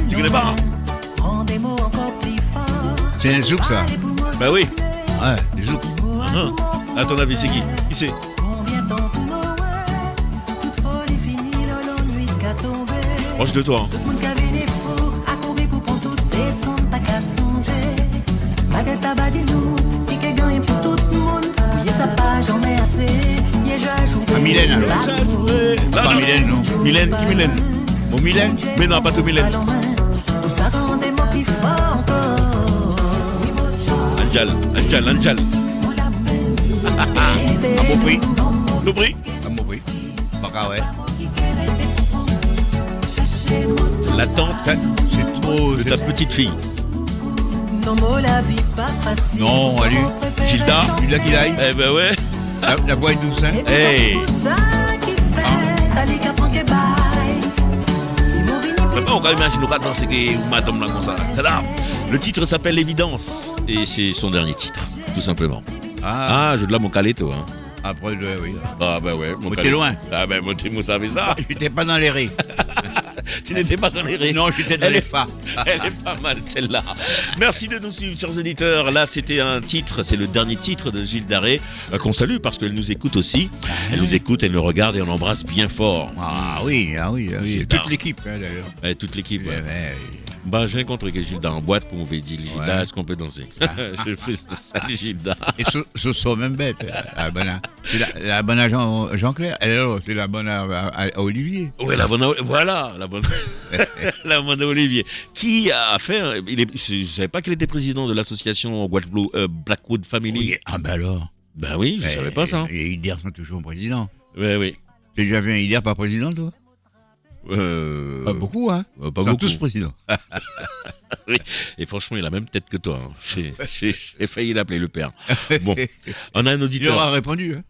Tu connais pas? C'est un zouk, ça. Bah oui. Ouais, des zouks. À ton avis, c'est qui? Qui c'est? Proche de toi. Ah, Mylène, alors. Pas Mylène, non. Mylène, qui Mylène? Mon Mylène? Mais non, pas tout Mylène. Anjal. À mon prix. Le prix? À mon prix. Baka, ouais. La tante C'est trop. de ta petite fille. Non, allez. Gilda? Gilda qui l'aille. Eh ben ouais. La voix est douce, hein. Hey. On va imaginer nous danser que madame là comme ça. Tada. Le titre s'appelle L'évidence et c'est son dernier titre, tout simplement. Ah, je de la mon caleto, hein. Après, oui. Ah bah ouais, mon Mais t'es loin. Ah ben moi tu savais ça. J'étais pas dans les raies. Tu n'étais pas dans les raies. Non, j'étais dans les phares. Elle est pas mal celle-là. Merci de nous suivre, chers auditeurs. Là, c'était un titre, c'est le dernier titre de Gilles Daré qu'on salue parce qu'elle nous écoute aussi. Elle nous écoute, elle nous regarde et on l'embrasse bien fort. Ah oui. Toute l'équipe, hein, d'ailleurs. Toute l'équipe. Ouais. Ouais. Bah, j'ai rencontré Gilda en boîte pour m'ouvrir dit Gilda, Ouais. est-ce qu'on peut danser? Je fais salut Gilda. Et ce sont même bête. C'est la bonne à Jean-Claire. Alors, c'est la bonne à Olivier. Ouais, la bonne, voilà, la bonne, la bonne Olivier. Qui a fait, je savais pas qu'il était président de l'association Guadeloupe Blackwood Family. Oui. Ah ben alors. Ben oui, je savais pas ça. Les Ider sont toujours présidents. Oui. T'as déjà vu un Ider pas président, toi? Pas beaucoup, hein. Pas Ils sont beaucoup. tous présidents. Oui. Et franchement, il a même tête que toi. Hein. J'ai failli l'appeler le père. Bon, on a un Il auditeur. aura répondu, hein.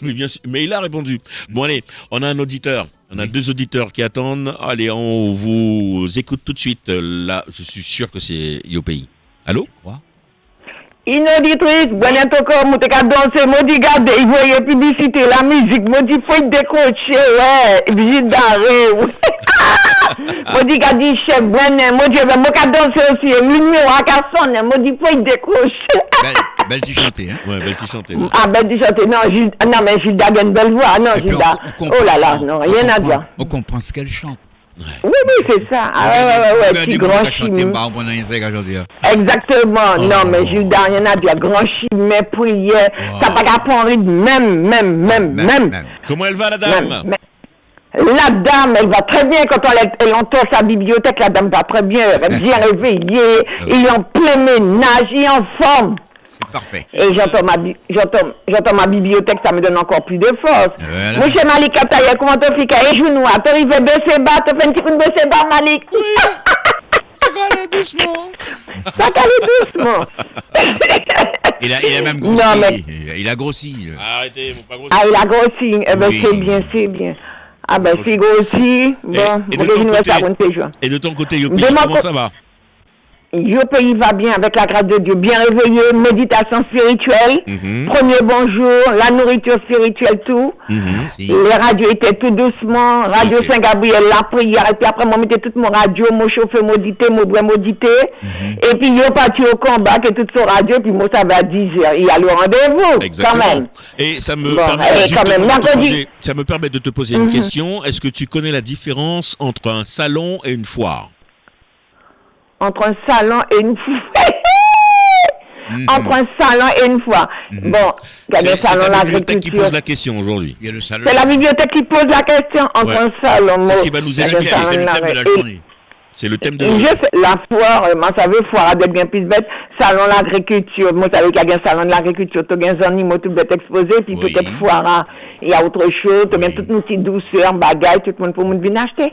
Oui, bien sûr. Mais il a répondu. Bon, allez, on a un auditeur. On a deux auditeurs qui attendent. Allez, on vous écoute tout de suite. Là, je suis sûr que c'est Yopi. Allô? Quoi? Une auditrice, bonne encore, moi, t'es qu'à danser, moi, dis, garde, il voyait publicité, la musique, moi, dis, faut décrocher, ouais, visite d'arrêt, ouais. Moi, dis, qu'à dire, chef, bonne, moi, dis, moi, qu'à danser aussi, le numéro à qu'à sonner, moi, dis, faut décrocher. Belle tu chantais, hein. Ouais, belle tu chantais. Ah, ben, tu chantes, non, mais Gilda a une belle voix, non, Et puis, Gilda. on Oh là là, non, rien à dire. On comprend ce qu'elle chante. Oui, c'est ça. Ah, ouais, petit grand chimie. Exactement. Non, mais Gilda, rien à dire. Grand chimie, prière. Ça va pas prendre même. Comment elle va, la dame? La dame, elle va très bien quand elle entend sa bibliothèque. La dame va très bien, elle est bien réveillée. Il est en plein ménage, il est en forme. C'est parfait. Et j'entends ma bibliothèque, ça me donne encore plus de force. Voilà. Moi, chez Malik Kataye, comment tu fais? Et genou, tu arrives à baisser bas, tu fais un petit coup de baisser bas, Malik. Ça va aller doucement. Ça va aller doucement. Il a même grossi. Non, mais... Il a grossi. Arrêtez, mon pas gros. Ah, il a grossi. Eh ben, Oui. c'est bien. Ah, ben, c'est grossi. Bon, Et de ton côté, Yopi, De mon comment ça va? Le pays va bien avec la grâce de Dieu, bien réveillé, méditation spirituelle, premier bonjour, la nourriture spirituelle, tout. Merci. Les radios étaient tout doucement, Radio Saint-Gabriel, la prière, et puis après, moi, mettais toute mon radio, mon chauffeur maudité, mon bois maudité, et puis, yo parti au combat, que toute son radio, puis moi, ça va à 10h, il y a le rendez-vous, Exactement. quand même. Et ça me Bon, permet allez, quand même, justement de te mercredi. poser- ça me permet de te poser une question. Est-ce que tu connais la différence entre un salon et une foire? Entre un salon et une foire. Entre un salon et une foire. Bon, il y a des C'est salons la bibliothèque qui l'agriculture. pose la question aujourd'hui. Il y a le salon. C'est la bibliothèque qui pose la question entre Ouais. un salon. C'est ce qui va nous il y a expliquer, le salon C'est le thème de la et- journée. C'est le thème de... Je sais, la foire, moi, ça veut foire à des bien plus bêtes, salon l'agriculture, moi, ça veut qu'il y a un salon de l'agriculture, tu as des animaux tout bêtes exposés, puis Oui. peut-être foire, hein, il y a autre chose, tu as Oui. toute une petite douceur, bagaille, tout le monde pour venir acheter.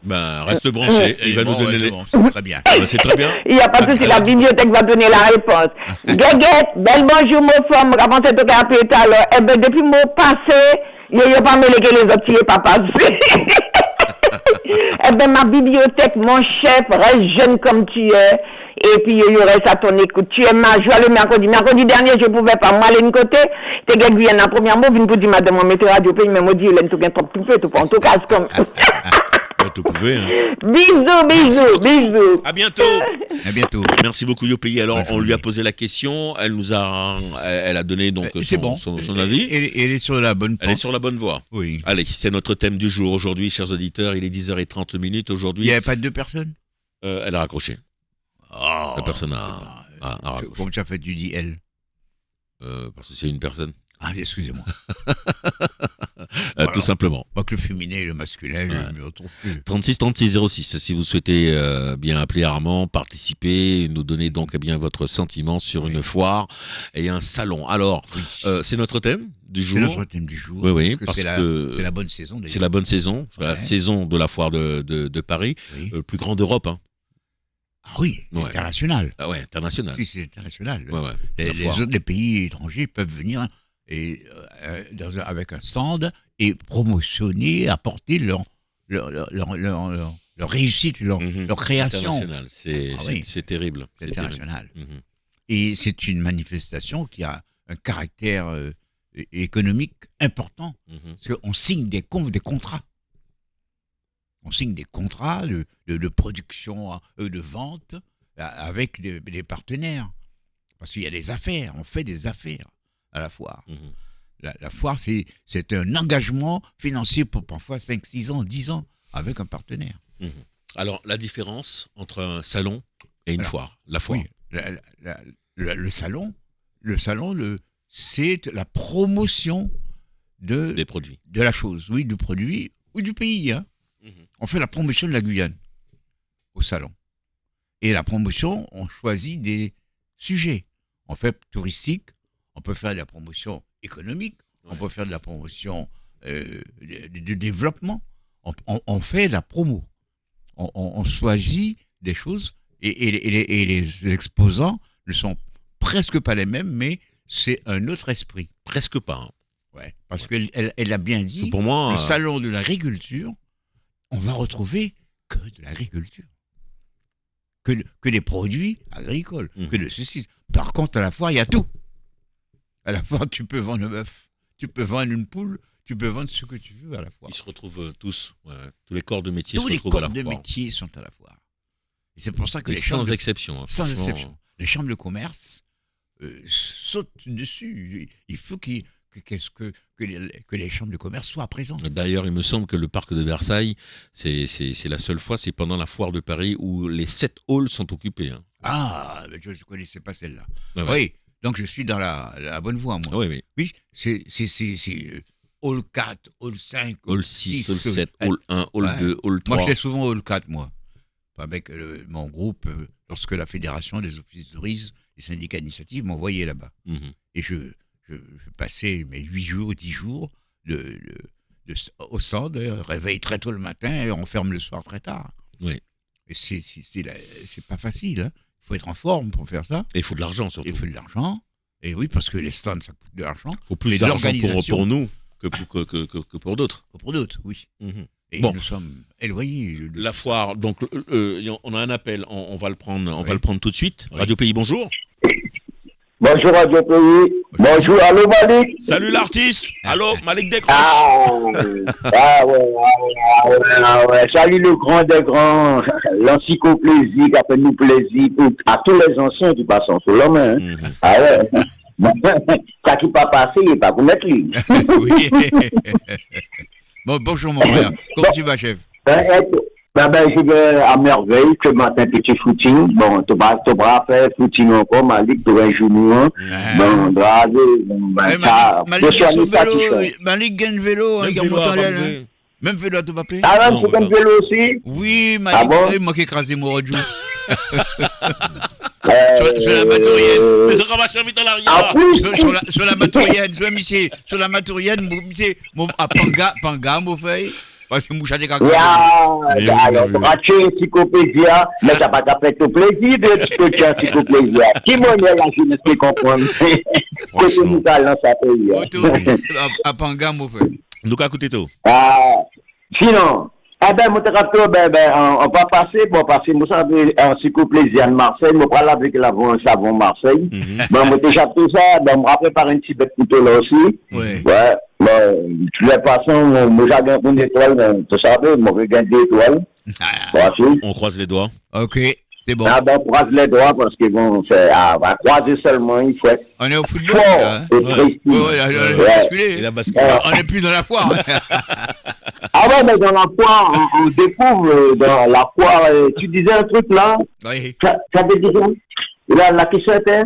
Ben, reste branché. Il va nous donner les... C'est très bien. Ben, c'est très bien. Il n'y a pas de souci, la bibliothèque va donner la réponse. Guéguette, bel bonjour, mon femme, je pense que tu as appelé tout à l'heure. Eh bien, depuis mon passé, il n'y a pas mêlé que les autres, il n'y a pas passé. Eh bien, ma bibliothèque, mon chef, reste jeune comme tu es. et puis il y aurait ça ton écoute. Tu es ma joie le mercredi. Mercredi dernier, je pouvais pas moi aller de côté. T'es quelqu'un qui vient en première mot, vient pour dire madame, on mettait radio, puis il m'a dit, il a tout un tout fait, tout en tout cas, c'est comme. Tout pouvez, hein. Bisous. À bientôt. À bientôt. Merci beaucoup Yopi. Alors Ouais, on lui a posé la question, elle a donné donc C'est bon. son avis. Elle est sur la bonne Elle est pente. sur la bonne voie. Oui. Allez, c'est notre thème du jour aujourd'hui, chers auditeurs. Il est 10h30 Il aujourd'hui. n'y avait pas deux personnes Elle a raccroché. Oh, La personne a raccroché. Comme tu as fait, tu dis elle. Parce que c'est une personne. Ah, excusez-moi. Tout simplement. Pas que le féminin et le masculin, Ouais. je ne me retrouve plus. 36 36 06. Si vous souhaitez bien appeler Armand, participer, nous donner donc bien votre sentiment sur une foire et un salon. Alors, Oui. c'est notre thème du jour. C'est notre thème du jour. Oui, parce que c'est la bonne saison. C'est la bonne saison, c'est la Ouais. saison de la foire de Paris, Oui. le plus grand d'Europe. Hein. Ah oui, Ouais. international. Ah ouais, international. Oui, c'est international. Ouais, ouais. Les La foire. autres les pays étrangers peuvent venir et, avec un stand et promotionner, apporter leur réussite, leur création. International, c'est Ah oui. c'est terrible. C'est C'est terrible. international. Mhm. Et c'est une manifestation qui a un caractère économique important. Mhm. Parce qu'on signe des contrats. On signe des contrats de production, de vente avec des partenaires. Parce qu'il y a des affaires, on fait des affaires à la foire. Mhm. La foire, c'est un engagement financier pour parfois 5, 6 ans, 10 ans avec un partenaire. Mhm. Alors, la différence entre un salon et une Alors, foire, la foire. Oui, le salon, c'est la promotion Des produits. de la chose, oui, du produit ou du pays. Hein. Mhm. On fait la promotion de la Guyane au salon. Et la promotion, on choisit des sujets. On fait touristique, on peut faire de la promotion économique, on peut faire de la promotion de développement. On fait de la promo. On choisit des choses et les exposants ne sont presque pas les mêmes, mais c'est un autre esprit. Presque pas. Hein. Ouais, parce qu'elle a bien dit, Pour moi, le salon de l'agriculture, on va retrouver que de l'agriculture. Que des produits agricoles, que de ceci. Par contre, à la foire, il y a tout. À la foire, tu peux vendre un bœuf, tu peux vendre une poule, tu peux vendre ce que tu veux à la foire. ils se retrouvent tous. Ouais. Tous les corps de métier Tous se les retrouvent à corps la de foire. métier sont à la foire. Et c'est pour ça que Et les chambres sans de- exception. Hein. sans Franchement, exception, les chambres de commerce sautent dessus. Il faut que les chambres de commerce soient présentes. D'ailleurs, il me semble que le parc de Versailles, c'est la seule fois, c'est pendant la foire de Paris où les 7 halls sont occupés. Hein. Ah, mais je ne connaissais pas celle-là. Ah ouais. Oui, donc je suis dans la bonne voie, moi. Oui, oui. Oui, c'est Hall 4, Hall 5, Hall 6, Hall 7, Ouais. Hall 1, Hall Ouais. 2, Hall 3. Moi, j'étais souvent Hall 4, moi. Avec mon groupe, lorsque la Fédération des offices de tourisme, les syndicats d'initiative m'envoyaient là-bas. Mhm. Et je passais mes 8 jours, 10 jours au stand, réveil très tôt le matin et on ferme le soir très tard. Oui. Et c'est pas facile. Hein. Il faut être en forme pour faire ça. Et il faut de l'argent surtout. Il faut de l'argent. Et oui, parce que les stands, ça coûte de l'argent. Il faut plus Mais de d'argent l'organisation. pour nous que pour d'autres. Pour d'autres, oui. Mhm. Et Bon. nous sommes éloignés. La foire, donc on a un appel, on va le prendre, on Oui. va le prendre tout de suite. Oui. Radio Pays, bonjour. Bonjour Radio Pays. Bonjour, allô Malik. Salut l'artiste. Allô, Malik décroche. Ouais. Salut le grand des grands, l'encyclopédie qui a fait nous plaisir à tous les anciens qui passent sur l'homme. Hein. Mhm. Ah ouais. Ça qui pas passé, il n'est pas pour mettre lui. Oui. Bon, bonjour mon frère. Comment tu vas, chef? Je vais à merveille, ce matin, petit footing. Bon, tu vas faire footing encore, Malik, tu vas jouer. Bon, bravo. Malik gagne son vélo. Malik gagne vélo. Hein, Même il vélo remonte en à l'aile, Valvé. hein. Même vélo à tout papier. Ah, Non, tu voilà. comme vélo aussi? Oui, Malik. Ah bon? Il m'a écrasé mon rodjou. Euh, Sur la matérielle. Mais ça va chercher dans Ah l'arrière. oui? Sur la matérielle. Sur la matérielle, à Panga, mon frère. Parce que moucha des caca. Alors, tu as tué encyclopédie, mais tu n'as pas fait tout plaisir de ce que tu as encyclopédie. Qui m'en est la jeunesse qui comprend? Que tu nous as lancé à payer. À Panga, mon frère. Donc à côté tout. Sinon, Ah ben, mon tracteur, on va passer, moi, un cycle plaisir de Marseille, moi, pas avec un savon Marseille. Bon, moi, déjà tout ça, ben, moi, préparer un petit peu de couteau là aussi. Oui. Ouais, bon, de toute façon, moi, j'ai une étoile, tu savais, moi, j'ai gagné des étoiles. Voici. On croise les doigts. Ok, c'est bon. Ah ben, on croise les doigts parce que bon, c'est à croiser seulement, il faut être On est au football. fort Là, hein. et précis. Ouais, là, on a Ouais. basculé. Il a basculé. On n'est plus dans la foire. Ah ouais, mais dans la foire, on découvre dans la foire, tu disais un truc là, Oui. ça veut dire, la question était,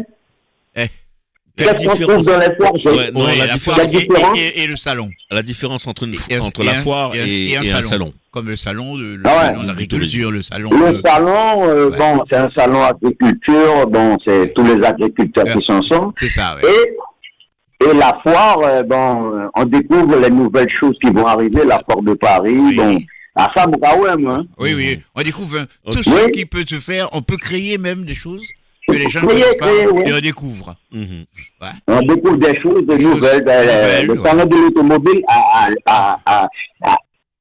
Eh, La qu'est-ce qu'on trouve différence. dans les foires? Ouais, non, oui, la la différence. foire différence. et le salon. La différence entre, Et- entre et la un- foire et un salon. Comme le salon de Ah ouais. salon d'agriculture, le salon. Le salon, ouais. bon, c'est un salon agriculture, bon, c'est tous les agriculteurs Ouais. qui s'en sont. C'est ça, ouais. Et la foire, bon, on découvre les nouvelles choses qui vont arriver, la foire de Paris, Oui. bon, à ça, hein. Oui, oui. On découvre Ok. tout ce Oui. qui peut se faire. On peut créer même des choses que les gens ne Créer, connaissent pas créer, oui. et on découvre. Mhm. On découvre des choses, des nouvelles. nouvelles, Le ouais. salon de l'automobile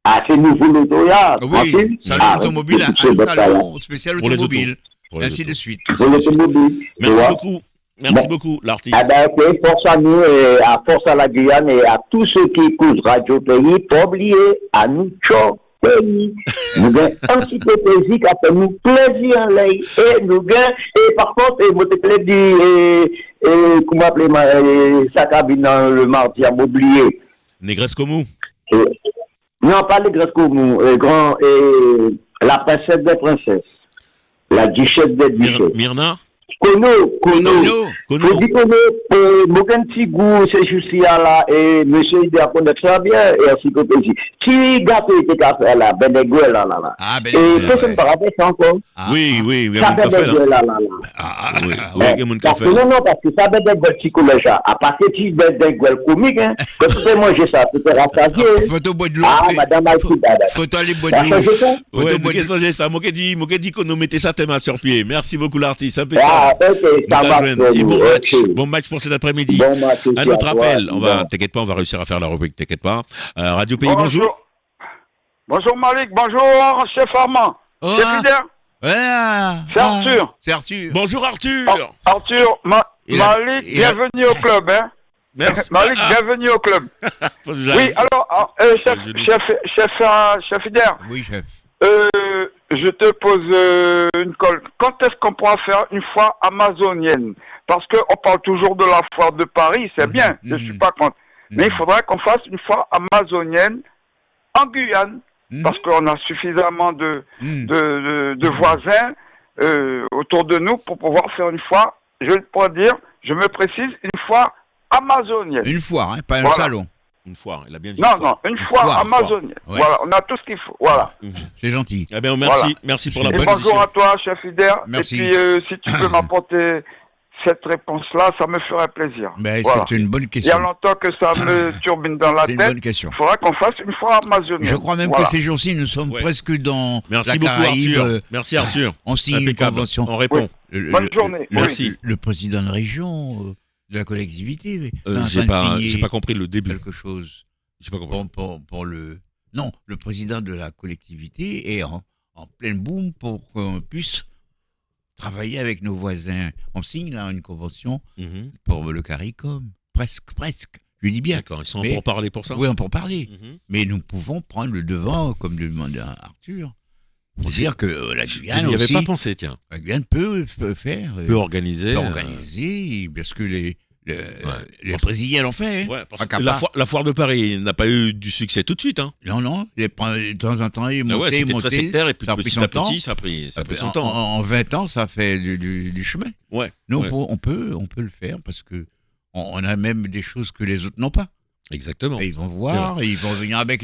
a ces nouveaux autos-là. Oui, salon automobile, un salon spécial Pour les automobile, Pour les ainsi autos. de suite. Pour l'automobile. Merci tu vois. beaucoup. Merci Bon. beaucoup, l'artiste. Ah ben, ok, force à nous, et à force à la Guyane et à tous ceux qui écoutent Radio Pays, pas oublier, à nous, ciao, pays. Nous avons un petit peu de plaisir, qui a fait nous plaisir en l'air. Et nous avons, et par contre, moi, je te l'ai dit, comment appeler sa cabine dans le mardi à m'oublier. Négresque Mou. Non, pas les Grèces communs, la princesse des princesses, la duchesse des duchesses. Myrna. Kono. Kono. Kono. Je dis que mon petit goût, c'est juste là, et monsieur, il doit connaître ça bien, et ainsi que plaisir. Si gâteau était qu'à faire là, ben des gueules là. Ah, ben, Et qu'est-ce que me rappelle ça encore? Ah, Oui, oui, il y a Ça mon fait café des là. gueules là. ah, Oui, ah, oui, il y a mon Parce café. que non, parce que ça fait des gueules psychologiques. À part que tu des gueules comiques, hein. Quand tu fais manger ça, tu te rassasié. Faut boire de l'eau. Ah, madame Aïkouda. Faut aller boire Ça de fait l'eau. ça? Faut Ouais, boire de l'eau. j'ai ça. Moi qui dis qu'on nous mettait ça tellement sur pied. Merci beaucoup, l'artiste. Impeccable. Ah, ok, ça Nous va. t'ajoignons. Et bon match. Ok. Bon match pour cet après-midi. Bon match aussi Un autre à toi. appel. On va, Bon. t'inquiète pas, on va réussir à faire la rubrique. T'inquiète pas. Radio Pays, bonjour. Bonjour Malik, bonjour chef Armand. Oh, Chef ah. Hidder, Ouais, c'est Arthur. C'est Arthur. Bonjour, Arthur. Arthur, Il a- Malik, il a- bienvenue au club. Hein. Merci. Malik, Ah, bienvenue au club. faut que Oui, j'arrive. alors, chef Hidder, Oui, chef. je te pose une colle. Quand est-ce qu'on pourra faire une foire amazonienne? Parce qu'on parle toujours de la foire de Paris, c'est bien, je suis pas contre. Mais il faudrait qu'on fasse une foire amazonienne en Guyane, parce qu'on a suffisamment de voisins autour de nous pour pouvoir faire une foire, je pourrais dire, je me précise, une foire amazonienne. Une foire, hein, pas un Voilà. salon. Une foire, il a bien dit. Non, une foire. non, une foire foire, amazonienne. Ouais. Voilà, on a tout ce qu'il faut. Voilà. C'est gentil. Eh bien, merci. Voilà. Merci pour la Et bonne bonjour édition. à toi, chef Hidder. Merci. Et puis, si tu peux m'apporter cette réponse-là, ça me ferait plaisir. Ben, Voilà. c'est une bonne Il y a question. longtemps que ça me turbine dans la C'est une tête. bonne question. Il faudra qu'on fasse une foire amazonienne. Je crois même Voilà. que ces jours-ci, nous sommes Ouais. presque dans Merci la beaucoup, Caraïbe. Arthur. Merci, Arthur. On signe une Impeccable. convention. On répond. Bonne journée. Merci. Le président de région, de la collectivité, est en J'ai train de pas, signer j'ai pas compris le début. quelque chose J'ai pas compris. pour le... Non, le président de la collectivité est en pleine boom pour qu'on puisse travailler avec nos voisins. On signe là une convention Mhm. pour le CARICOM. Presque. Je dis bien. D'accord, ils sont Mais- pour parler pour ça. Oui, on peut en parler. Mhm. Mais nous pouvons prendre le devant, comme le demandait Arthur, pour dire que la Je Guyane n'y avais aussi, pas pensé, tiens. la Guyane peut faire, Peut organiser. peut organiser, parce que les Parce- Brésiliens l'ont fait. Hein. Ouais, parce que Acapar. la foire de Paris n'a pas eu du succès tout de suite. Hein. Non, de temps en temps, ils Ah ouais, montaient, c'était très sectaire et puis ça a pris petit son à temps. petit, ça a pris son En, temps. en 20 ans, ça fait du chemin. Ouais. Nous, ouais, on peut le faire parce que on a même des choses que les autres n'ont pas. exactement. Et ils vont voir, et ils vont venir avec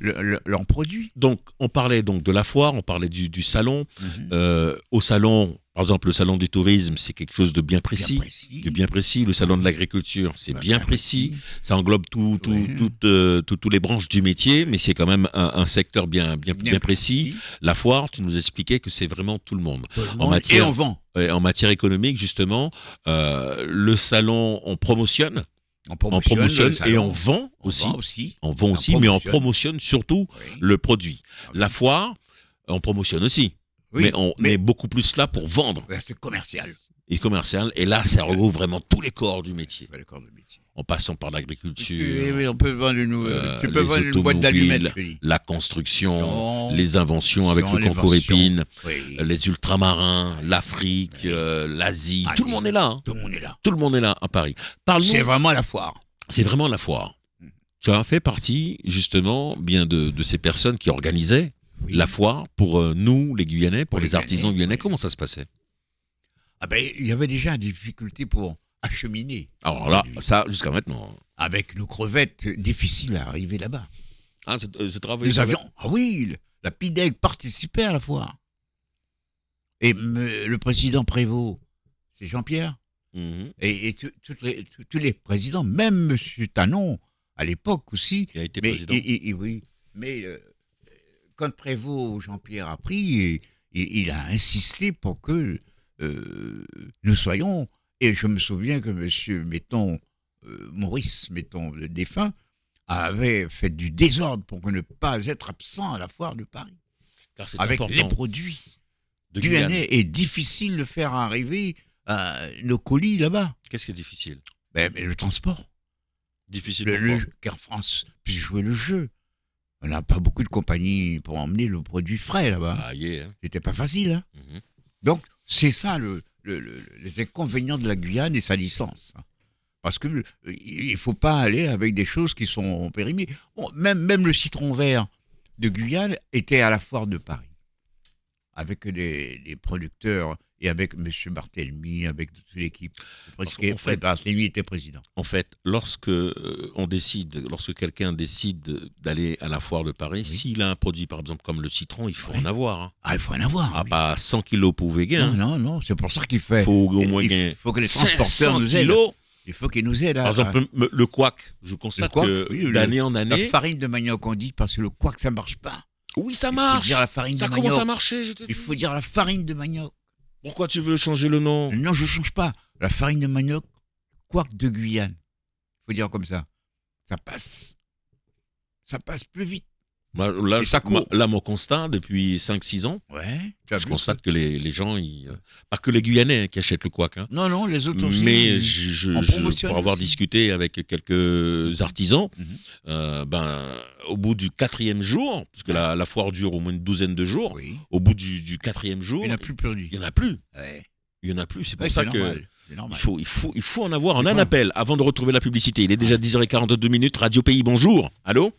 leurs produits. Donc, on parlait donc de la foire, on parlait du salon. Mhm. Au salon, par exemple, le salon du tourisme, c'est quelque chose de bien précis. De bien précis. Le salon de l'agriculture, c'est bien précis. Ça englobe Ouais. toutes les branches du métier, mais c'est quand même un secteur bien précis. La foire, tu nous expliquais que c'est vraiment tout le monde. Tout le En monde. matière- Et on vend. En matière économique, justement, le salon, on promotionne. On On promotionne, promotionne le salon. et on vend On aussi. vend aussi. On vend On aussi, mais on promotionne. promotionne surtout Oui. le produit. Ah, La foire, on promotionne aussi. Oui, Mais on est beaucoup plus là pour vendre ouais, c'est commercial. et commercial. Et là, ça regroupe vraiment tous les corps du métier. Ouais, le corps de métier. En passant par Oui, l'agriculture, oui, on peut vendre tu peux les vendre une boîte d'allumettes, je te dis. la construction, Son, les inventions avec le les concours inventions. épines, Oui. les ultramarins, l'Afrique, Oui. l'Asie. Ah, Tout le oui. monde est là. Hein. Tout le monde est là. Tout le monde est là à Paris. Parle-nous. C'est vraiment la foire. C'est vraiment la foire. Mhm. Tu as fait partie, justement, bien de ces personnes qui organisaient Oui. la foire pour nous, les Guyanais, pour Pour les les artisans Guyanais, guyanais. oui. Comment ça se passait? Ah ben, il y avait déjà des difficultés pour acheminer. Alors là, Produit. ça, jusqu'à maintenant. Avec nos crevettes, difficile à arriver là-bas. Ah, ce travail. Nous avions, ah oui, la PIDEC participait à la foire. Et le président Prévost, c'est Jean-Pierre. Mhm. Et tous les présidents, même M. Tanon, à l'époque aussi. Il a été Mais, président. oui, mais quand Prévost, Jean-Pierre a pris, il a insisté pour que nous soyons. Et je me souviens que M. Maurice, le défunt, avait fait du désordre pour ne pas être absent à la foire de Paris. Car c'est Avec important les produits de Guyane. guyanais, est difficile de faire arriver nos colis là-bas. Qu'est-ce qui est difficile? Mais le transport. Difficile pourquoi? Qu'Air France puisse jouer le jeu. On n'a pas beaucoup de compagnies pour emmener le produit frais là-bas. Ah, yeah. C'était pas facile. Hein. Mhm. Donc, c'est ça les inconvénients de la Guyane et sa licence. Hein. Parce que il ne faut pas aller avec des choses qui sont périmées. Bon, même le citron vert de Guyane était à la foire de Paris. Avec les producteurs et avec M. Barthélemy, avec toute l'équipe. Parce qu'en fait- Barthélemy était président. En fait, lorsque lorsque quelqu'un décide d'aller à la foire de Paris, Oui. s'il a un produit, par exemple, comme le citron, il faut Ouais. en avoir. Hein. Ah, il faut en avoir. Ah, oui. pas 100 kilos pour Véguin. Non, c'est pour ça qu'il fait. Il faut au moins il gagner faut que les transporteurs 500 nous aident. kilos. Il faut qu'ils nous aident. Par exemple, le couac, je constate couac, que oui, d'année en la année, farine de manioc, on dit, parce que le couac, ça marche pas. oui, ça Il faut marche. dire la farine Ça de commence manioc. à marcher, je te dis. Il faut dire la farine de manioc. Pourquoi tu veux changer le nom? Non, je change pas. La farine de manioc, couac de Guyane. Il faut dire comme ça. Ça passe. Ça passe plus vite. Là, Et ça court. là, mon constat, depuis 5-6 ans, Ouais. Tu as je vu constate que les gens, pas que les Guyanais qui achètent le couac, hein, Non, les autres aussi. mais On promotionne pour avoir aussi. discuté avec quelques artisans, Mhm. au bout du 4e jour, parce que la foire dure au moins une douzaine de jours, Oui. au bout du 4e jour, Il n'y en a plus produit. il n'y en a plus. Ouais. Il y en a plus. C'est pour Ouais, ça c'est que normal. C'est normal. il faut en avoir. On C'est a un quoi appel avant de retrouver la publicité. Il est déjà 10h42 minutes. Radio Pays, bonjour. Allô?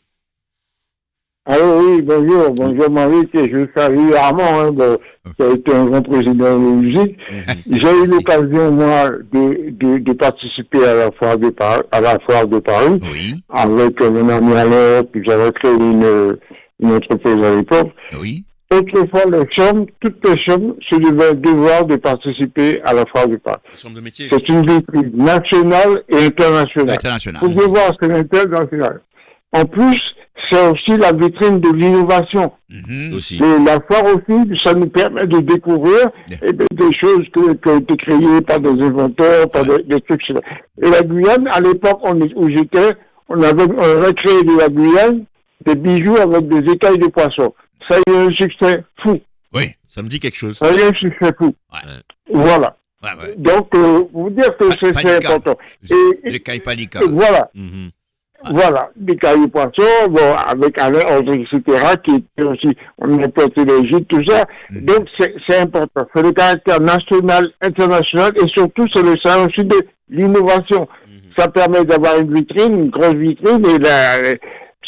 Allô, oui, bonjour Maurice, et je salue Armand, qui a été un grand président de musique. J'ai eu l'occasion, moi, de participer à la foire de Paris, Oui. avec mon ami Alain, puis j'avais créé une entreprise à l'époque. Oui. Autrefois, toutes les chambres se devaient devoir de participer à la foire de Paris. La chambre de métier. C'est une vitrine nationale et internationale. International. Vous pouvez voir, c'est international. En plus, c'est aussi la vitrine de l'innovation. Mhm. Aussi. Et la foire aussi, ça nous permet de découvrir des choses qui ont été créées par des inventeurs, par des trucs. Et la Guyane, à l'époque où j'étais, on avait créé de la Guyane des bijoux avec des écailles de poisson. Ça a eu un succès fou. Oui. Ça me dit quelque chose. Ça a eu un succès fou. Ouais. Voilà. Ouais. Donc, vous dire que c'est Panica. important. Les cailles Panica. Voilà. Mhm. Voilà, des cailloux poissons, bon, avec Alain, etc., qui était aussi, on a porté l'Égypte, tout ça. Donc, c'est important. C'est le caractère national, international, et surtout, c'est le sein aussi de l'innovation. Ça permet d'avoir une vitrine, une grosse vitrine, et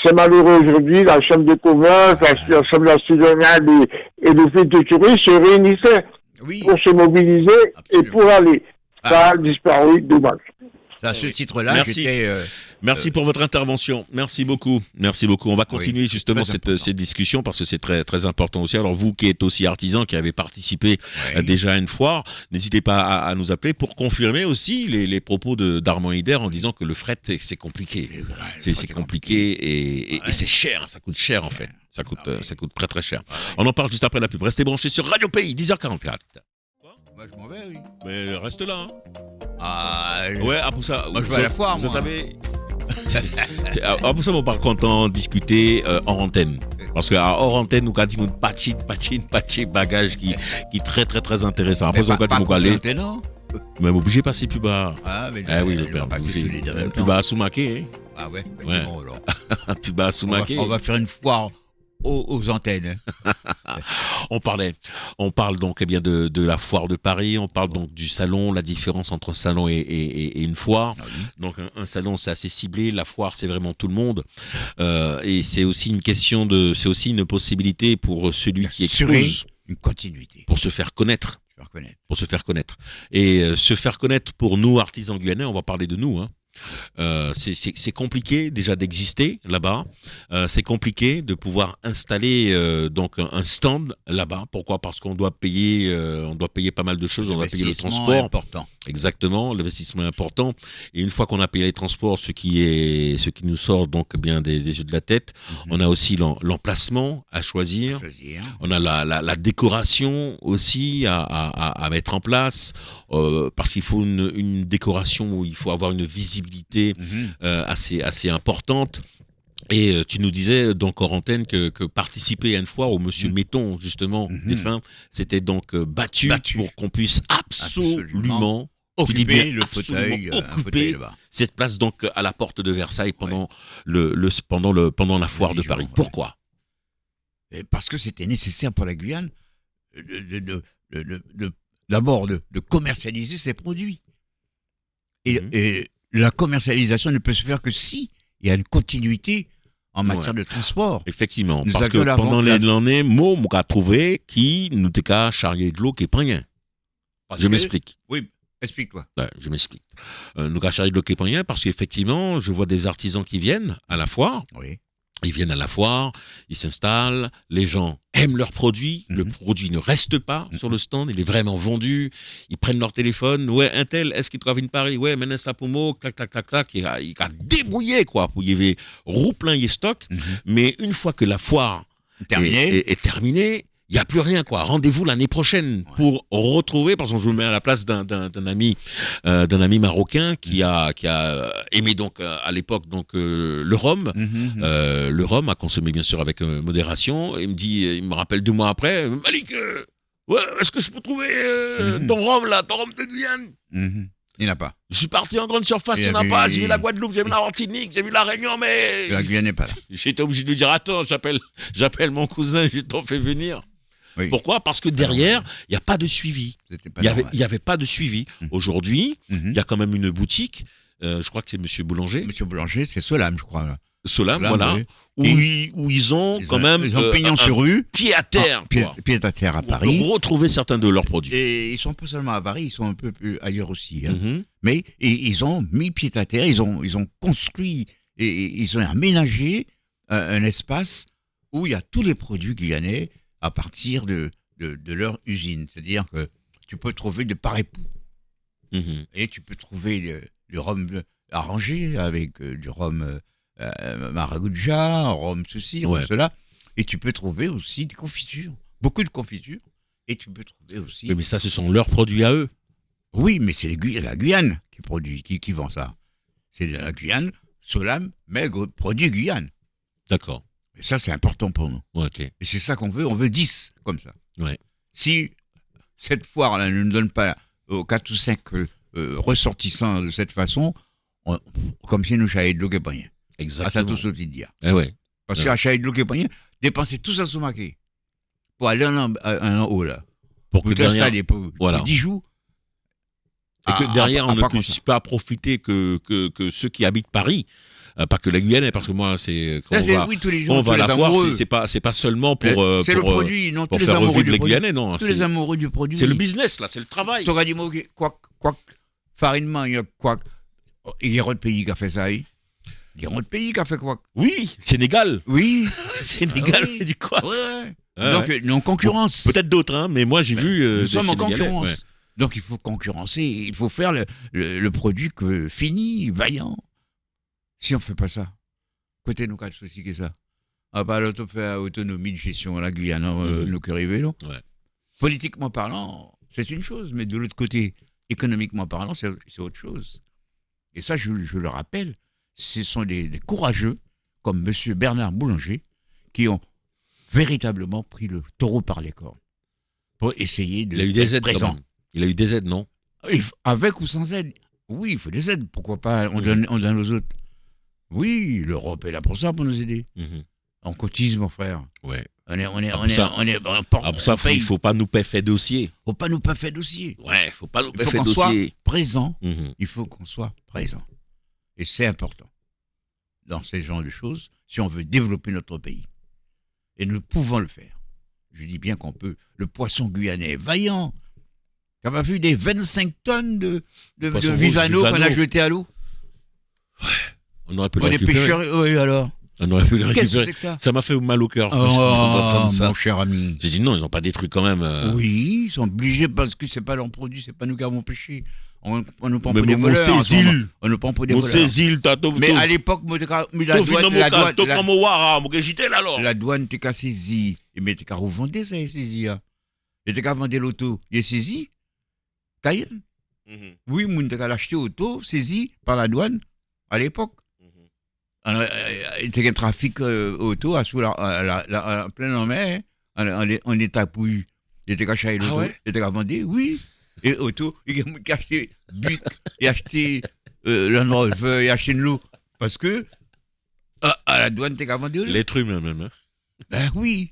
c'est malheureux aujourd'hui, la Chambre de commerce, la Chambre nationale et l'Office de tourisme se réunissaient Oui. pour se mobiliser et Absolument. pour aller. Ça a disparu, dommage. À ce titre-là, Merci. j'étais. Merci pour votre intervention. Merci beaucoup. Merci beaucoup. On va continuer justement très important. cette discussion parce que c'est très, très important aussi. Alors, vous qui êtes aussi artisan, qui avez participé déjà à une foire, n'hésitez pas à nous appeler pour confirmer aussi les propos d'Armand Hider en disant que le fret, c'est compliqué. C'est compliqué et c'est cher. Ça coûte cher en fait. Ça coûte très, très cher. On en parle juste après la pub. Restez branchés sur Radio Pays, 10h44. Moi, je m'en vais, oui. Mais reste là. Hein. Ouais, pour ça. Moi, je vais à la foire, Vous moi. savez. Pour ça, on par contre en discuter hors antenne. Parce qu'à hors antenne, nous avons dit patchin, bagage qui très très très intéressant. Après, on a dit aller. Mais obligé de passer plus bas. Ah, mais oui, le père. passer tous les deux en même Plus temps. bas à Soumaké. Ah ouais, bah, Ouais. c'est bon alors. Plus bas à Soumaké. On va faire une foire aux antennes. On parle donc eh bien de la foire de Paris, on parle donc du salon, la différence entre un salon et une foire. Ah oui. Donc un salon c'est assez ciblé, la foire c'est vraiment tout le monde. Et c'est aussi une question c'est aussi une possibilité pour celui qui Assurer expose une continuité. pour se faire connaître. Je vais reconnaître. Pour se faire connaître. Et se faire connaître pour nous, artisans guyanais, on va parler de nous. Hein. C'est compliqué déjà d'exister là-bas. C'est compliqué de pouvoir installer donc un stand là-bas. Pourquoi ? Parce qu'on doit payer, pas mal de choses. On doit payer le L'investissement transport. est important. Exactement, l'investissement est important. Et une fois qu'on a payé les transports, ce qui nous sort donc bien des yeux de la tête, on a aussi l'emplacement à choisir. Choisir. On a la décoration aussi à mettre en place, parce qu'il faut une décoration où il faut avoir une visibilité assez importante. Et tu nous disais donc en antenne que participer à une foire où Monsieur Metton justement défunt, c'était donc battu pour qu'on puisse absolument Occuper bien, le fauteuil, un fauteuil là-bas. cette place donc à la porte de Versailles pendant pendant la foire de 10 jours, Paris. ouais. Pourquoi ? Et parce que c'était nécessaire pour la Guyane d'abord de commercialiser ses produits. Et la commercialisation ne peut se faire que si il y a une continuité en matière de transport. Effectivement, Nous parce que avions pendant la- l'année, moi, on a trouvé qui nous était qu'à charrier de l'eau qui est pas rien. Parce Je que- m'explique. Oui, explique-toi. Ouais, je m'explique. Nous avons charrié de l'eau qui est pas rien parce qu'effectivement, je vois des artisans qui viennent à la foire. Oui. Ils viennent à la foire, ils s'installent, les gens aiment leurs produits, le produit ne reste pas sur le stand, il est vraiment vendu, ils prennent leur téléphone, ouais, un tel, est-ce qu'il travaille une Paris, ouais, maintenant ça pour moi, clac, clac, clac, clac, il a débrouillé, quoi, pour y avoir roue plein y stock, mais une fois que la foire Terminé. est terminée, il n'y a plus rien, quoi. Rendez-vous l'année prochaine pour retrouver, parce que je me mets à la place d'un ami marocain qui a aimé donc à l'époque donc le rhum. Le rhum à consommer bien sûr avec modération. Il me rappelle 2 mois après, Malik, ouais, est-ce que je peux trouver ton rhum là, ton rhum de Guyane? Il n'y en a pas. Je suis parti en grande surface, il n'y en a pas. J'ai vu la Guadeloupe, j'ai vu la Martinique, j'ai vu la Réunion, mais La Guyane n'est pas là. j'étais obligé de lui dire attends, j'appelle mon cousin, je t'en fais venir. Oui. Pourquoi ? Parce que derrière, il n'y a pas de suivi. C'était pas Il normal. n'y avait pas de suivi. Aujourd'hui, il y a quand même une boutique, je crois que c'est Monsieur Boulanger, Monsieur Boulanger, c'est Solam, je crois. Là. Solam, Solam, voilà, oui. où ils ont quand même Ils ont pignon sur rue. pied à terre, quoi. Pied à terre à On peut Paris. retrouver certains de leurs produits. Et ils sont pas seulement à Paris, ils sont un peu plus ailleurs aussi. Hein. Mhm. Mais ils ont mis pied à terre, ils ont construit et ils ont aménagé un espace où il y a tous les produits guyanais à partir de leur usine. C'est-à-dire que tu peux trouver de par époux. Mhm. Et tu peux trouver du rhum arrangé avec du rhum maracuja, rhum ceci, rhum Ouais. cela. Et tu peux trouver aussi des confitures, beaucoup de confitures. Et tu peux trouver aussi... Oui, mais ça, ce sont leurs produits à eux. Oui, mais c'est la Guyane qui produit, qui vend ça. C'est la Guyane, Solam, mais produit Guyane. D'accord. Et ça, c'est important pour nous. Ouais, ok. Et c'est ça qu'on veut. On veut 10 comme ça. Ouais. Si cette foire-là ne nous donne pas 4 ou 5 ressortissants de cette façon, comme si nous chayons de l'eau qui pas rien. À ça Exactement. tout ce petit dia. Eh ouais. Parce Ouais. qu'à chayons de l'eau qui pas rien, dépenser tout ça sous maquet pour aller en haut là. Pour que Pour derrière, t'installer pour voilà. 10 jours. et que derrière on ne pas comme puisse ça. pas profiter que ceux qui habitent Paris, pas que la Guyane, parce que moi, c'est quand Là, on va, oui, tous les jours, on va à tous la les foire, amoureux. c'est pas seulement pour C'est le pour, produit, non, pour tous les faire amoureux revivre du les produit. Guyanais, non. Tous les amoureux du produit. C'est le business là, c'est le travail. Tu auras dit, moi, quoi, farinement, il y a quoi. Il y a autre pays qui a fait ça, hein. Il y a autre pays qui a fait quoi. Oui, Sénégal. Oui. Sénégal, Ah oui. du quoi. Ouais. Ouais, Donc, ouais. nous en concurrence. Peut-être d'autres, hein, mais moi j'ai vu. Nous des sommes en Sénégalais, concurrence. ouais. Donc, il faut concurrencer. Il faut faire le produit fini, vaillant. Si on ne fait pas ça, côté nous, quatre soucis que ça. À part l'autonomie de gestion à la Guyane, nous qui arrivons, là. Ouais. Politiquement parlant, c'est une chose, mais de l'autre côté, économiquement parlant, c'est autre chose. Et ça, je le rappelle, ce sont des courageux, comme M. Bernard Boulanger, qui ont véritablement pris le taureau par les cornes pour essayer de Il a eu des aides présent. quand même. Il a eu des aides, non? Avec ou sans aide. Oui, il faut des aides. Pourquoi pas on donne aux autres. Oui, l'Europe est là pour ça, pour nous aider. On cotise, mon frère. Ouais. On est pour ça, il ne faut pas nous faire dossier. Faut pas nous faire dossier. Ouais, faut pas nous Il faut faire qu'on soit dossier. présent. Il faut qu'on soit présent. Et c'est important dans ces genres de choses si on veut développer notre pays. Et nous pouvons le faire. Je dis bien qu'on peut. Le poisson guyanais est vaillant. Tu n'as pas vu des 25 tonnes de Vivano qu'on a jeté à l'eau? On aurait pu le On est récupérer. pêcheurs. Oui, alors. On aurait pu le Qu'est-ce que récupérer. c'est que ça? Ça m'a fait mal au cœur. Oh, mon cher ami. J'ai dit non, ils n'ont pas détruit quand même. Oui, ils sont obligés parce que c'est pas leur produit, c'est pas nous qui avons pêché. On nous prend Mais pour des mon voleurs. Cécile. On nous prend pour des Mon voleurs. Cécile, Mais à l'époque, la douane t'es qu'à saisi. Mais t'es qu'à revendre ça, il saisi. Et t'es qu'à vendre l'auto. Il est saisi. Cayenne. Oui, moun t'es qu'à l'acheter auto, saisi par la douane à l'époque. Il était un trafic auto en plein en mer, en état pouille. Il était qu'à acheter l'auto. Il était qu'à vendre, oui. Et auto, il a acheté Buick, il a acheté Land Rover, il a acheté de l'eau. Parce que à la douane, t'es qu'à vendre. L'être humain même. Hein. Ben oui.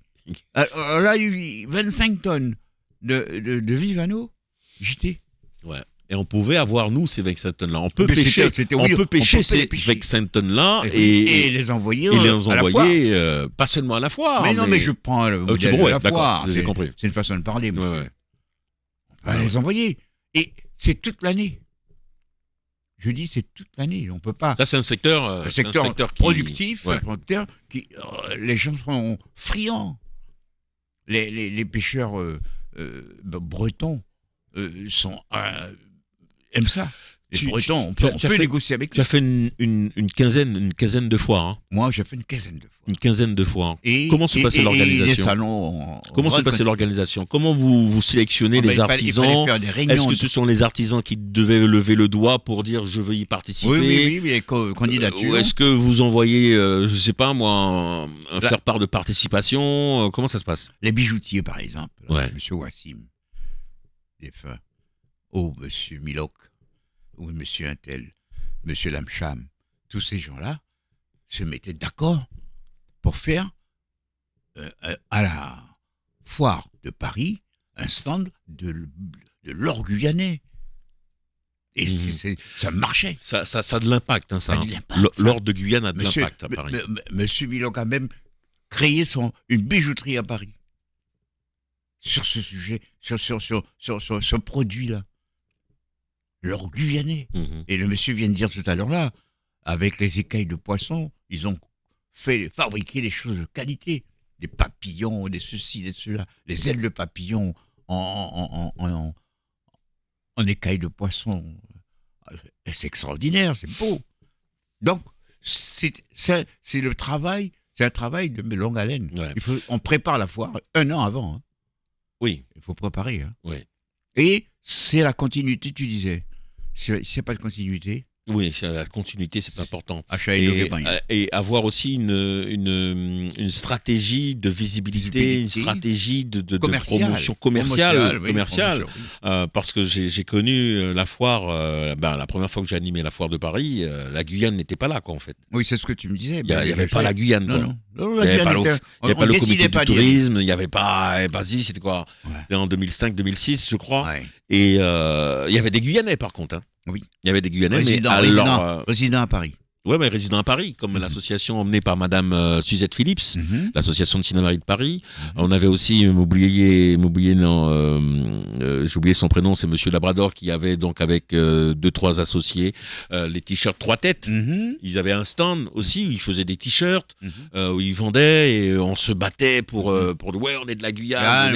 Alors là, il y a eu 25 tonnes de Vivano jeté. Ouais. Et on pouvait avoir, nous, ces 25 tonnes-là. On peut Mais pêcher, on peut ces les pêcher. 25 tonnes-là Et les envoyer à la foire. Pas seulement à la foire. Mais non, mais je prends le modèle de la foire. J'ai compris. C'est une façon de parler. Ouais. On va les envoyer. Et c'est toute l'année. Je dis, c'est toute l'année. On peut pas. Ça, c'est un secteur, productif, ouais. un secteur qui, les gens sont friands. Les pêcheurs bretons aiment ça. Les Bretons, on peut négocier avec eux. Tu as fait une quinzaine de fois. Hein. Moi, j'ai fait une quinzaine de fois. Une quinzaine de fois. Hein. Et, comment se passait l'organisation? Des salons. Comment se passait l'organisation? Comment vous sélectionnez les artisans? Il fallait faire des réunions. Est-ce que ce sont les artisans qui devaient lever le doigt pour dire je veux y participer? Oui, les candidatures. Ou est-ce que vous envoyez, je sais pas moi, un faire-part de participation? Comment ça se passe? Les bijoutiers, par exemple. Ouais. Monsieur Wassim, défunt. Oh, monsieur Milok. Ou monsieur Intel, monsieur Lamcham, tous ces gens-là se mettaient d'accord pour faire à la foire de Paris un stand de l'or guyanais. Et ça marchait. Ça a de l'impact, hein, ça. Hein. L'or de Guyane a de l'impact à Paris. Monsieur Milok a même créé une bijouterie à Paris sur ce sujet, sur ce produit-là. L'or guyanais. Et le monsieur vient de dire tout à l'heure là, avec les écailles de poisson, ils ont fabriqué des choses de qualité. Des papillons, des ceci, des cela. Les ailes de papillon en écailles de poisson. C'est extraordinaire, c'est beau. Donc, c'est le travail, c'est un travail de longue haleine. Ouais. On prépare la foire 1 an avant. Hein. Oui. Il faut préparer. Hein. Oui. Et c'est la continuité, tu disais. S'il n'y a pas de continuité. Oui, la continuité, c'est important. Et avoir aussi une stratégie de visibilité, une stratégie de promotion commerciale. Parce que j'ai connu la foire, la première fois que j'ai animé la foire de Paris, la Guyane n'était pas là, quoi, en fait. Oui, c'est ce que tu me disais. Il n'y avait pas la Guyane, quoi. Non, il n'y avait pas le comité du tourisme, il n'y avait pas, c'était quoi, c'était en 2005-2006, je crois. Ouais. Et il y avait des Guyanais, par contre. Hein. Oui. Il y avait des Guyanais, résidents à Paris. Oui, mais résidents à Paris, comme l'association emmenée par Madame Suzette Phillips, l'association de cinéma de Paris. On avait aussi, j'ai oublié son prénom, c'est Monsieur Labrador, qui avait donc avec 2-3 associés les t-shirts 3 têtes. Ils avaient un stand aussi où ils faisaient des t-shirts, où ils vendaient et on se battait pour ouais, on est de la Guyane.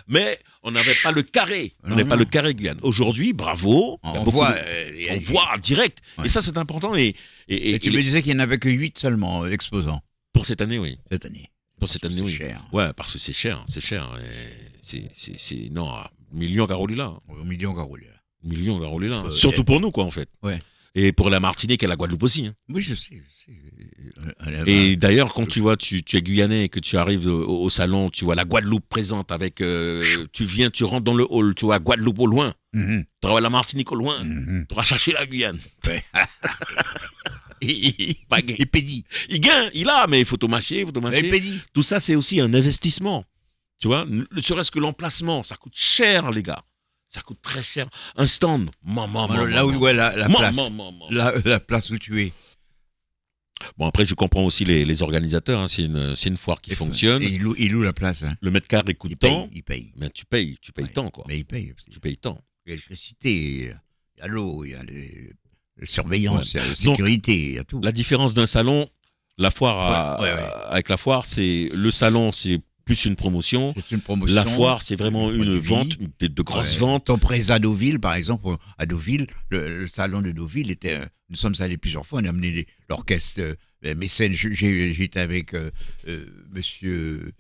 Mais on n'avait pas le carré. On n'avait pas le carré Guyane. Aujourd'hui, bravo. On voit direct. Ouais. Et ça, c'est important. Et tu me disais qu'il n'y en avait que 8 seulement exposants. Pour cette année, oui. Pour cette année, oui. C'est cher. Ouais, parce que c'est cher. C'est cher. C'est non, million Carolina. Million Carolina. Millions, on va rouler là. Hein. Ouais. Surtout pour nous, quoi, en fait. Ouais. Et pour la Martinique et la Guadeloupe aussi. Hein. Oui, je sais. Et d'ailleurs, quand tu vois, tu es Guyanais et que tu arrives au salon, tu vois la Guadeloupe présente avec. Tu rentres dans le hall, tu vois Guadeloupe au loin, Mhm. tu vois la Martinique au loin, Mhm. tu vas chercher la Guyane. Ouais. Pas gay. Il pédit. Il gagne, il a, mais il faut tout mâcher, Il pédit. Tout ça, c'est aussi un investissement. Tu vois, ne serait-ce que l'emplacement, ça coûte cher, les gars. Ça coûte très cher. Un stand, Là où ouais, la place. La place où tu es. Bon, après, je comprends aussi les organisateurs. Hein. C'est une foire qui fonctionne. Et il loue la place. Hein. Le mètre carré coûte tant. Il paye. Mais tu payes Ouais. tant, quoi. Mais il paye. Tu payes tant. Il y a l'électricité, il y a l'eau, il y a la surveillance, il y a la Donc, sécurité, il y a tout. La différence d'un salon, la foire Ouais. avec la foire, c'est le salon, c'est plus une promotion. C'est une promotion. La foire, c'est vraiment une une produit. vente, de grosses Ouais. ventes. Ton prêt à Deauville, par exemple, à Deauville, le salon de Deauville était. Nous sommes allés plusieurs fois, on a amené l'orchestre mécène. J'étais avec monsieur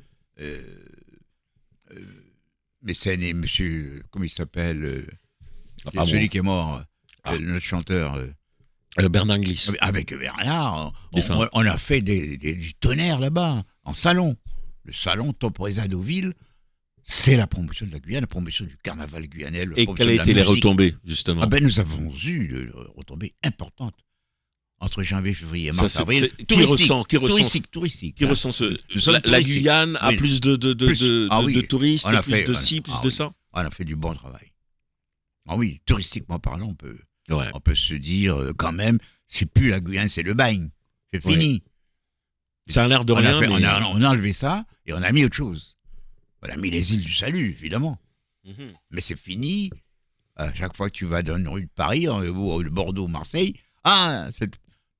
mécène et monsieur. Comment il s'appelle celui qui est mort, notre chanteur. Bernard Glisse. Avec Bernard, Défunt. on a fait du tonnerre là-bas, en salon. Le salon Topresa Deauville, c'est la promotion de la Guyane, la promotion du carnaval guyanais. La Et promotion quelles de ont la été les musique. retombées, justement? Nous avons eu des retombées importantes entre janvier, février et Ça, mars, c'est- avril. c'est- qui ressent touristique. Qui ressent Nous sommes la touristiques. Guyane a Oui. plus de Ah oui. de touristes, On a plus fait- de on a- ci, plus ah de oui. ça? On a fait du bon travail. Ah oui, touristiquement parlant, Ouais. on peut se dire quand même, c'est plus la Guyane, c'est le bagne. C'est Ouais. fini. Ça a l'air de rien, mais... on a enlevé ça et on a mis autre chose. On a mis les îles du Salut, évidemment. Mhm. Mais c'est fini. À chaque fois que tu vas dans une rue de Paris, ou de Bordeaux, Marseille, c'est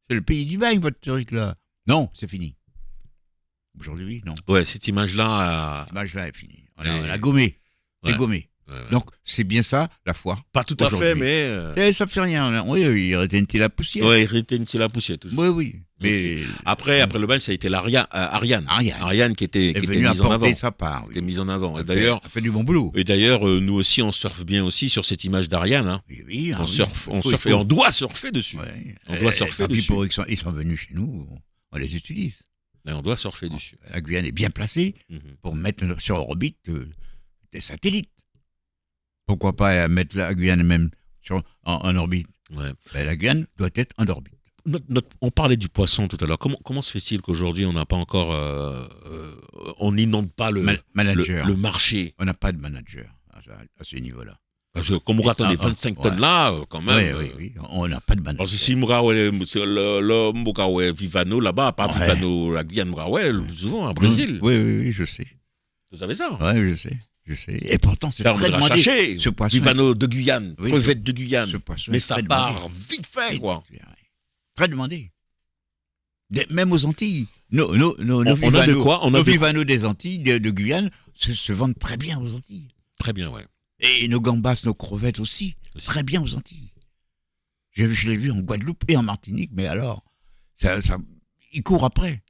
le pays du bagne, votre truc là. Non, c'est fini. Aujourd'hui, non. Ouais, cette image-là... Cette image-là est finie. On Et- a gommé. C'est Ouais. gommé. ouais. Donc, c'est bien ça, la foire. Pas tout à fait, aujourd'hui. mais... Ça fait rien. Oui, il retient la poussière. Ouais, il retient la poussière, toujours. Oui. Mais Après le bain, ça a été Ariane. Ariane. Qui était est venue mise en avant. apporter sa part. Oui. Qui était mise en avant. Elle fait du bon boulot. Et d'ailleurs, nous aussi, on surfe bien aussi sur cette image d'Ariane. Hein. Oui, On surfe, Il faut. et on doit surfer dessus. Ouais. On doit surfer tant pis dessus. pour eux ils sont venus chez nous, on les utilise. Et on doit surfer dessus. La Guyane est bien placée Mhm. pour mettre sur orbite des satellites. Pourquoi pas mettre la Guyane même en orbite? Ouais. La Guyane doit être en orbite. On parlait du poisson tout à l'heure. Comment se fait-il qu'aujourd'hui, on n'a pas encore... on n'inonde pas Manager. le marché? On n'a pas de manager à ce niveau-là. Parce que comme on attend les 25 tonnes là, quand même... Oui. On n'a pas de manager. Parce que si le Moukaoué Vivano là-bas, pas Ouais. Vivano, la Guyane Moukaoué, souvent, à Brésil. Oui, je sais. Vous savez ça? Oui, je sais. Et pourtant, c'est Ça, on très l'a demandé. cherché. Ce poisson, Vivano de Guyane, Oui, crevette de Guyane. ce poisson Mais est ça très part demandé. vite fait, quoi. Très demandé. Même aux Antilles. Nos On a de Vivano- quoi? On a nos de- Vivano des Antilles, de Guyane, se vendent très bien aux Antilles. Très bien, ouais. Et nos gambas, nos crevettes aussi, très bien aux Antilles. Je l'ai vu en Guadeloupe et en Martinique, mais alors, ils courent après.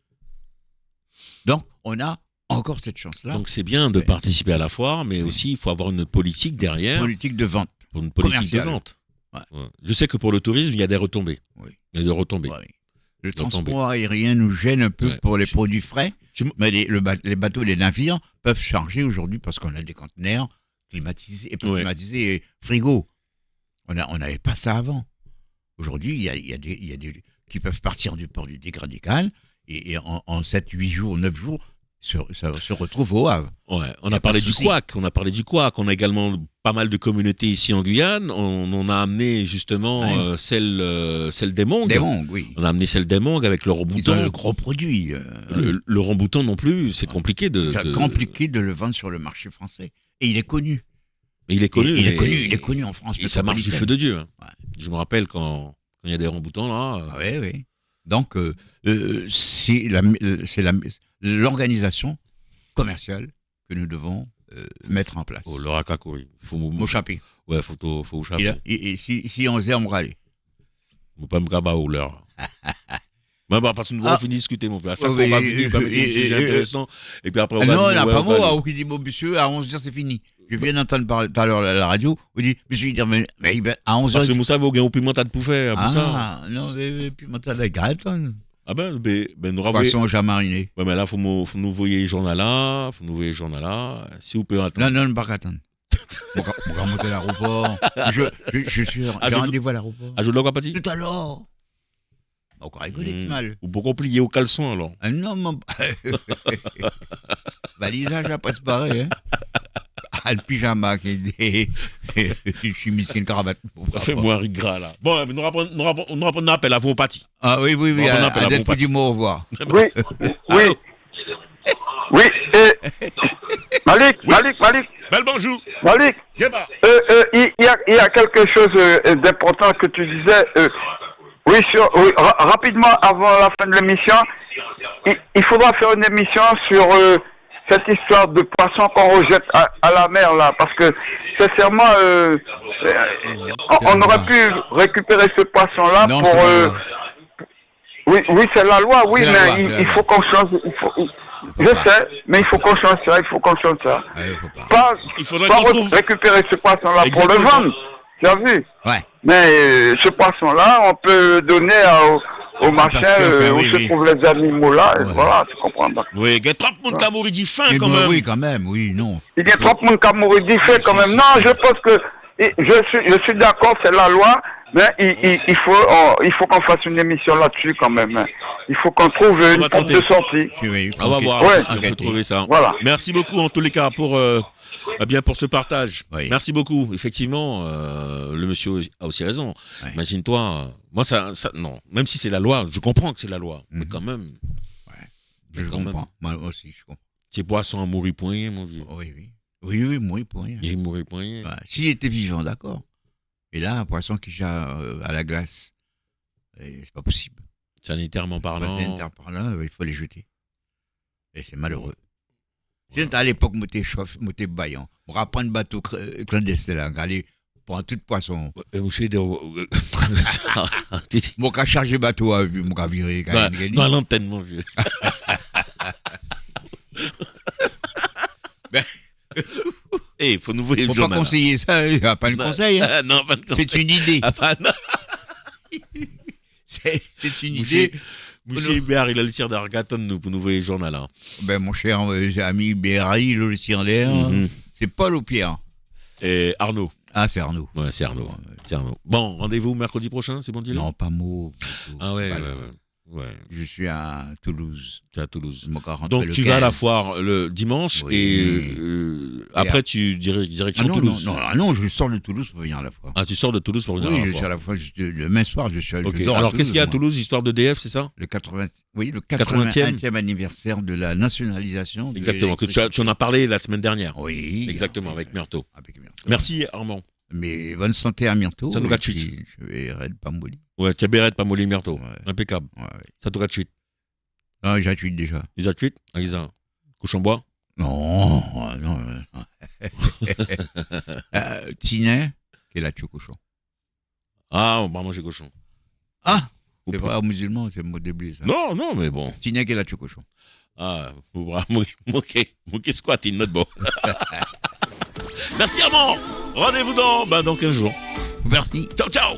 Donc, on a encore cette chance-là. Donc c'est bien de Ouais. participer à la foire, mais Oui. aussi il faut avoir une politique derrière, Politique de vente. pour une politique commerciale. de vente. Ouais. Ouais. Je sais que pour le tourisme, il y a des retombées. Oui. Il y a des retombées. Ouais. Le Ils ont tombé. transport aérien nous gêne un peu Ouais. pour les produits frais, Je m- mais les bateaux, les navires peuvent charger aujourd'hui parce qu'on a des conteneurs climatisés, et pas Ouais. climatisés, et frigo. On n'avait pas ça avant. Aujourd'hui, il y a des qui peuvent partir du port du Dégradé-Cal et en 7, 8 jours, 9 jours, ça se retrouve au Havre. Ouais, on Y a a pas parlé de du souci. couac, on a également pas mal de communautés ici en Guyane, on a amené justement Ouais. celle des Mongs. Des mongs, oui. On a amené celle des Mongs avec le Ils ont rembouton. le gros produit. Le rembouton non plus, c'est compliqué de... C'est compliqué de le vendre sur le marché français. Et il est connu. Mais il est connu. Il est mais- connu en France. Et ça marche du métropolitaine. feu de Dieu. Hein. Ouais. Je me rappelle quand il y a des remboutons là. Ah oui. Donc, c'est l'organisation commerciale que nous devons mettre en place. Oh, le racaco, oui. Faut Mon chapitre. ouais, faut chapeau. Et si on faisait, on râler. Faut pas me caballer au l'heure. Mais bah, parce que nous Ah. avons fini de discuter, mon frère. À chaque Oh, fois, on va oui, venir, on va mettre un petit sujet intéressant. Et puis après, on va Non, dire, il n'y a ouais, pas on va mot. dire- Qui dit, bon, monsieur, à 11h, c'est fini. Je viens d'entendre parler tout à l'heure à la radio, on dit, je me suis dit, mais à 11h. Parce que Moussa, vous avez un pimenta de poufet, Moussa. Ah, non, mais pimenta de gratin. Ah ben, nous avons. Poisson déjà mariné. Ouais, mais là, faut nous voyer journal là. Si vous pouvez attendre. Non, pas attendre. On va monter à l'aéroport. Je suis j'ai rendez-vous à l'aéroport. Ajoute le quoi, Pati? Tout à l'heure. Encore rigoler, c'est mal. Ou pourquoi plier au caleçon alors? Ah non, mon. Balisage à pas se parer, hein. Ah, le pyjama qui est je suis miskin cravate. Ça fait moins riz gras là. Bon, nous rappelons un appel à vous, Pati. Ah oui, Adèle, puis dis-moi au revoir. Oui. Oui, Malik. Bel bonjour. Malik, Yeba. il y a quelque chose d'important que tu disais. Rapidement avant la fin de l'émission, il faudra faire une émission sur cette histoire de poisson qu'on rejette à la mer là, parce que sincèrement, on aurait pu récupérer ce poisson là non, pour. Oui, c'est la loi, oui, mais il faut qu'on change. Je sais, mais il faut qu'on change ça, Il faudrait pas qu'on trouve... récupérer ce poisson-là pour le vendre, tu as vu? Ouais. Mais ce poisson-là, on peut le donner au machin où se trouvent les animaux là, et voilà, tu comprends pas. Oui, il y a 30 monde qui a mouru du faim quand même. Oui, quand même, oui, non. Il y a 30 monde qui a mouru du faim quand même. Non, je pense que je suis d'accord, c'est la loi. Mais il faut qu'on fasse une émission là-dessus quand même. Il faut qu'on trouve une porte de sortie. On va voir si on peut trouver ça. Voilà. Merci beaucoup en tous les cas pour ce partage. Oui. Merci beaucoup. Effectivement, le monsieur a aussi raison. Oui. Imagine-toi, moi ça non, même si c'est la loi, je comprends que c'est la loi, mais quand même. Ouais. Je comprends. Moi aussi, je comprends. Ces poissons ont mouru pour rien, mon vieux. Oui, mourir pour rien. Il est mouru pour rien. Ouais. S'il était vivant, d'accord. Et là, un poisson qui gère à la glace, c'est pas possible. Sanitairement parlant. Sanitairement parlant, il faut les jeter. Et c'est malheureux. Si à l'époque, moi, t'es chauffe, moi, t'es baillant. On va prendre un bateau clandestin là, aller prendre tout poisson. Mon cas charger bateau à vue, mon cas virer. Non, à l'antenne, mon vieux. Il faut nous voir le faut journal. Pas conseiller ça, il n'y a pas de conseil. Hein. Non, pas de conseil. C'est une idée. C'est une idée. Monsieur Hubert, il a le tir d'Argaton pour nous voir le journal. Hein. Ben, mon cher ami Béry, le tir d'air, c'est Paul ou Pierre? Et Arnaud. Ah, c'est Arnaud. Ouais, c'est Arnaud. Bon, rendez-vous mercredi prochain, c'est bon, dis-le? Non, pas mot. Ah ouais. Je suis à Toulouse. Tu es à Toulouse. Donc tu vas à la foire le dimanche et après tu direction Toulouse. Non, je sors de Toulouse pour venir à la foire. Ah, tu sors de Toulouse pour venir à la foire. Oui, je suis à la foire. Le même soir, je suis à Toulouse. Alors, qu'est-ce qu'il y a à Toulouse, histoire de DF, c'est ça? Le 80e anniversaire de la nationalisation. Exactement, que tu en as parlé la semaine dernière. Oui. Exactement, avec Myrto. Merci, Armand. Mais bonne santé à Myrto. Ça nous gâte suite. Je vais pas molli. Ouais, tu as Béret, pas molli, Myrto. Impeccable. Ça te gâte suite. Non, j'ai tué déjà. Déjà suite? Aïsa. Couchon-bois? Non. Tinet, qui est la tue cochon. Ah, on va manger cochon. Ah, c'est pas musulman, c'est le mot débile, ça. Non, mais bon. Tinet, qui est la tue cochon. Ah, qu'est-ce quoi, t'es notre bon. Merci, Armand. Rendez-vous dans 15 jours. Merci. Ciao.